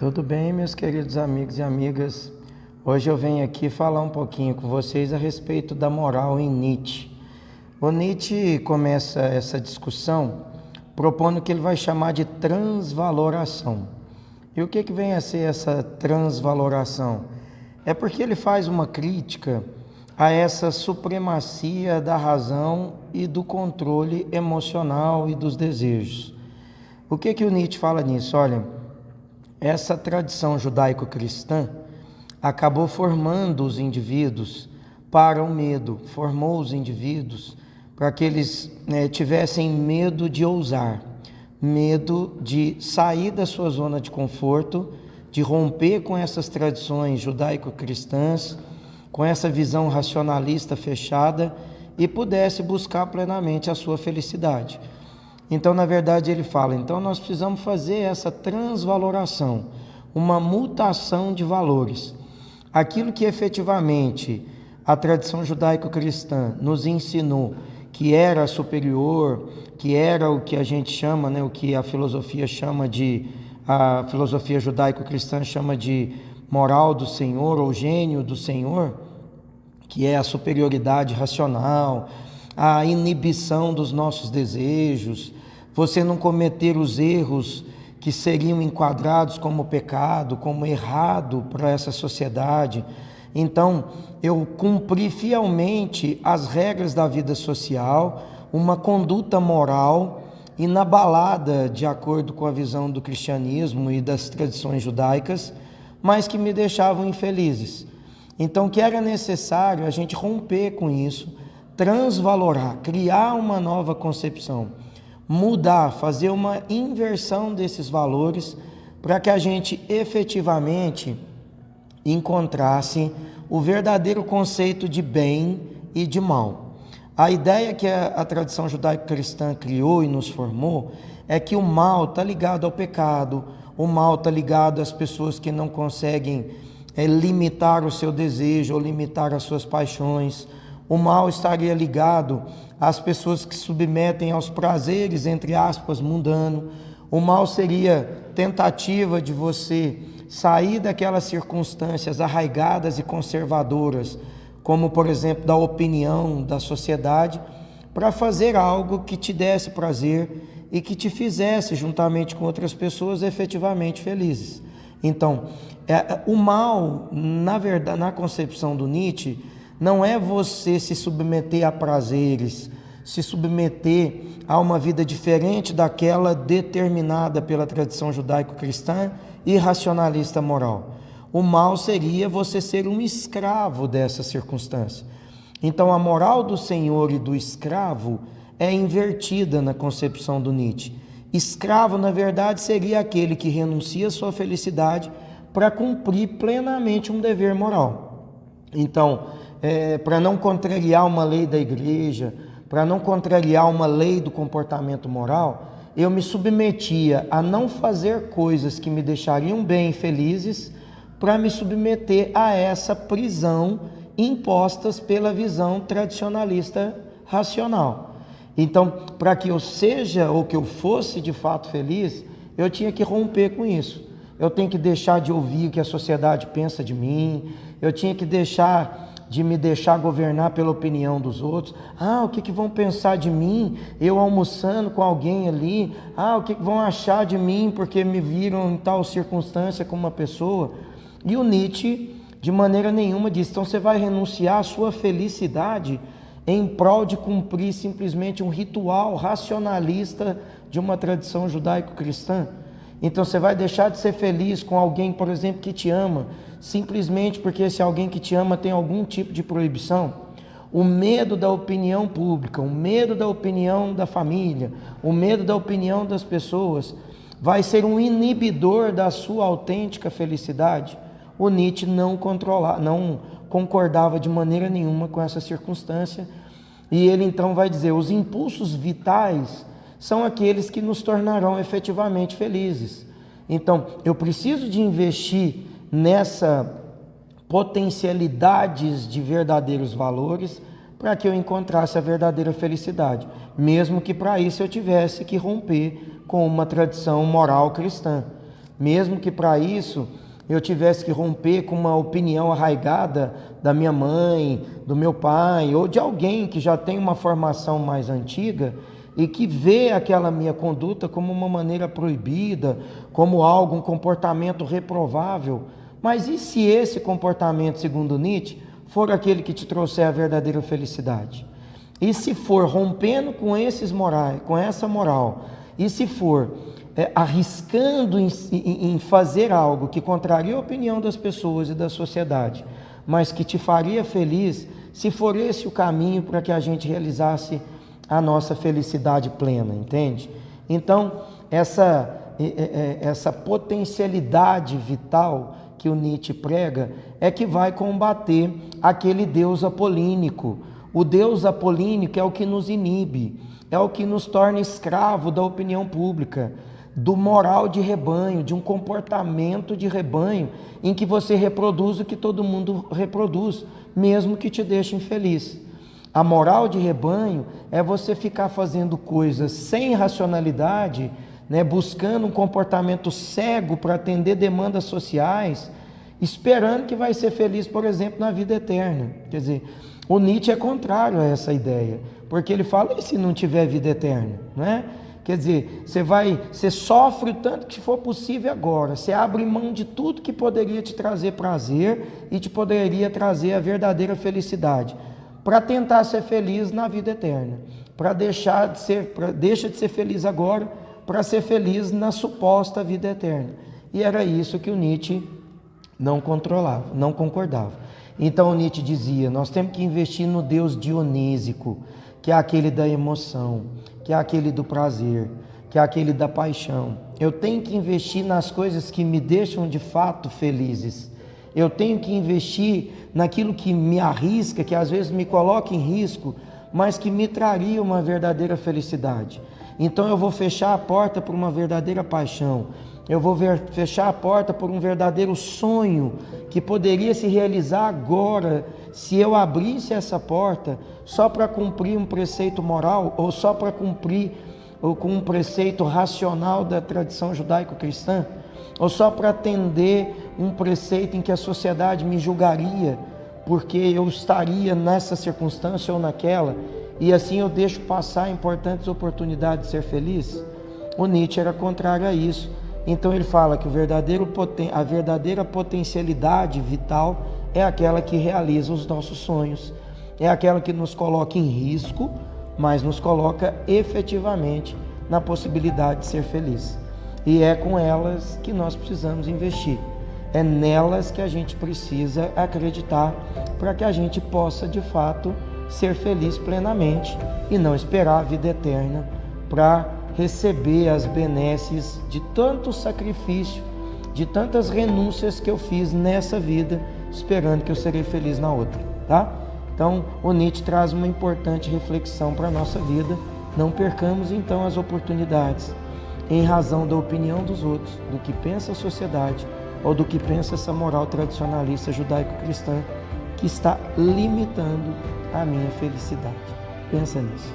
Tudo bem, meus queridos amigos e amigas? Hoje eu venho aqui falar um pouquinho com vocês a respeito da moral em Nietzsche. O Nietzsche começa essa discussão propondo que ele vai chamar de transvaloração. E o que vem a ser essa transvaloração? É porque ele faz uma crítica a essa supremacia da razão e do controle emocional e dos desejos. O que o Nietzsche fala nisso? Olha, essa tradição judaico-cristã acabou formando os indivíduos para o medo, formou os indivíduos para que eles tivessem medo de ousar, medo de sair da sua zona de conforto, de romper com essas tradições judaico-cristãs, com essa visão racionalista fechada e pudesse buscar plenamente a sua felicidade. Então, na verdade, ele fala, então nós precisamos fazer essa transvaloração, uma mutação de valores. Aquilo que efetivamente a tradição judaico-cristã nos ensinou que era superior, que era o que a gente chama, o que a filosofia judaico-cristã chama de moral do Senhor ou gênio do Senhor, que é a superioridade racional, a inibição dos nossos desejos, você não cometer os erros que seriam enquadrados como pecado, como errado para essa sociedade. Então, eu cumpri fielmente as regras da vida social, uma conduta moral inabalada de acordo com a visão do cristianismo e das tradições judaicas, mas que me deixavam infelizes. Então, que era necessário a gente romper com isso, transvalorar, criar uma nova concepção, mudar, fazer uma inversão desses valores para que a gente efetivamente encontrasse o verdadeiro conceito de bem e de mal. A ideia que a tradição judaico-cristã criou e nos formou é que o mal está ligado ao pecado, o mal está ligado às pessoas que não conseguem limitar o seu desejo ou limitar as suas paixões. O mal estaria ligado às pessoas que se submetem aos prazeres, entre aspas, mundano. O mal seria tentativa de você sair daquelas circunstâncias arraigadas e conservadoras, como, por exemplo, da opinião da sociedade, para fazer algo que te desse prazer e que te fizesse, juntamente com outras pessoas, efetivamente felizes. Então, o mal, na verdade, na concepção do Nietzsche, não é você se submeter a prazeres, se submeter a uma vida diferente daquela determinada pela tradição judaico-cristã e racionalista moral. O mal seria você ser um escravo dessa circunstância. Então, a moral do senhor e do escravo é invertida na concepção do Nietzsche. Escravo, na verdade, seria aquele que renuncia à sua felicidade para cumprir plenamente um dever moral. Então, para não contrariar uma lei da igreja, para não contrariar uma lei do comportamento moral, eu me submetia a não fazer coisas que me deixariam bem felizes, para me submeter a essa prisão impostas pela visão tradicionalista racional. Então, para que eu seja ou que eu fosse de fato feliz, eu tinha que romper com isso. Eu tenho que deixar de ouvir o que a sociedade pensa de mim, eu tinha que deixar de me deixar governar pela opinião dos outros. O que vão pensar de mim, eu almoçando com alguém ali? O que vão achar de mim porque me viram em tal circunstância com uma pessoa? E o Nietzsche, de maneira nenhuma, diz, então você vai renunciar à sua felicidade em prol de cumprir simplesmente um ritual racionalista de uma tradição judaico-cristã? Então você vai deixar de ser feliz com alguém, por exemplo, que te ama, simplesmente porque esse alguém que te ama tem algum tipo de proibição? O medo da opinião pública, o medo da opinião da família, o medo da opinião das pessoas vai ser um inibidor da sua autêntica felicidade? O Nietzsche não concordava de maneira nenhuma com essa circunstância, e ele então vai dizer, os impulsos vitais são aqueles que nos tornarão efetivamente felizes. Então, eu preciso de investir nessa potencialidades de verdadeiros valores para que eu encontrasse a verdadeira felicidade, mesmo que para isso eu tivesse que romper com uma tradição moral cristã. mesmo que para isso eu tivesse que romper com uma opinião arraigada da minha mãe, do meu pai, ou de alguém que já tem uma formação mais antiga e que vê aquela minha conduta como uma maneira proibida, como algo, um comportamento reprovável. Mas e se esse comportamento, segundo Nietzsche, for aquele que te trouxer a verdadeira felicidade? E se for rompendo com esses morais, com essa moral, e se for arriscando em fazer algo que contraria a opinião das pessoas e da sociedade, mas que te faria feliz, se for esse o caminho para que a gente realizasse a nossa felicidade plena, entende? Então, essa potencialidade vital que o Nietzsche prega é que vai combater aquele Deus apolínico. O Deus apolínico é o que nos inibe, é o que nos torna escravo da opinião pública, do moral de rebanho, de um comportamento de rebanho em que você reproduz o que todo mundo reproduz, mesmo que te deixe infeliz. A moral de rebanho é você ficar fazendo coisas sem racionalidade, buscando um comportamento cego para atender demandas sociais, esperando que vai ser feliz, por exemplo, na vida eterna. Quer dizer, o Nietzsche é contrário a essa ideia, porque ele fala, e se não tiver vida eterna? Quer dizer, você sofre o tanto que for possível agora, você abre mão de tudo que poderia te trazer prazer e te poderia trazer a verdadeira felicidade, para tentar ser feliz na vida eterna, deixa de ser feliz agora, para ser feliz na suposta vida eterna. E era isso que o Nietzsche não concordava. Então o Nietzsche dizia, nós temos que investir no Deus dionísico, que é aquele da emoção, que é aquele do prazer, que é aquele da paixão. Eu tenho que investir nas coisas que me deixam de fato felizes. Eu tenho que investir naquilo que me arrisca, que às vezes me coloca em risco, mas que me traria uma verdadeira felicidade. Então eu vou fechar a porta por uma verdadeira paixão. Eu vou fechar a porta por um verdadeiro sonho que poderia se realizar agora se eu abrisse essa porta só para cumprir um preceito moral ou só para cumprir com um preceito racional da tradição judaico-cristã, ou só para atender um preceito em que a sociedade me julgaria porque eu estaria nessa circunstância ou naquela, e assim eu deixo passar importantes oportunidades de ser feliz. O Nietzsche era contrário a isso. Então ele fala que a verdadeira potencialidade vital é aquela que realiza os nossos sonhos, é aquela que nos coloca em risco, mas nos coloca efetivamente na possibilidade de ser feliz. E é com elas que nós precisamos investir, é nelas que a gente precisa acreditar para que a gente possa de fato ser feliz plenamente e não esperar a vida eterna para receber as benesses de tanto sacrifício, de tantas renúncias que eu fiz nessa vida, esperando que eu serei feliz na outra, tá? Então, o Nietzsche traz uma importante reflexão para a nossa vida. Não percamos, então, as oportunidades em razão da opinião dos outros, do que pensa a sociedade ou do que pensa essa moral tradicionalista judaico-cristã que está limitando a minha felicidade. Pensa nisso.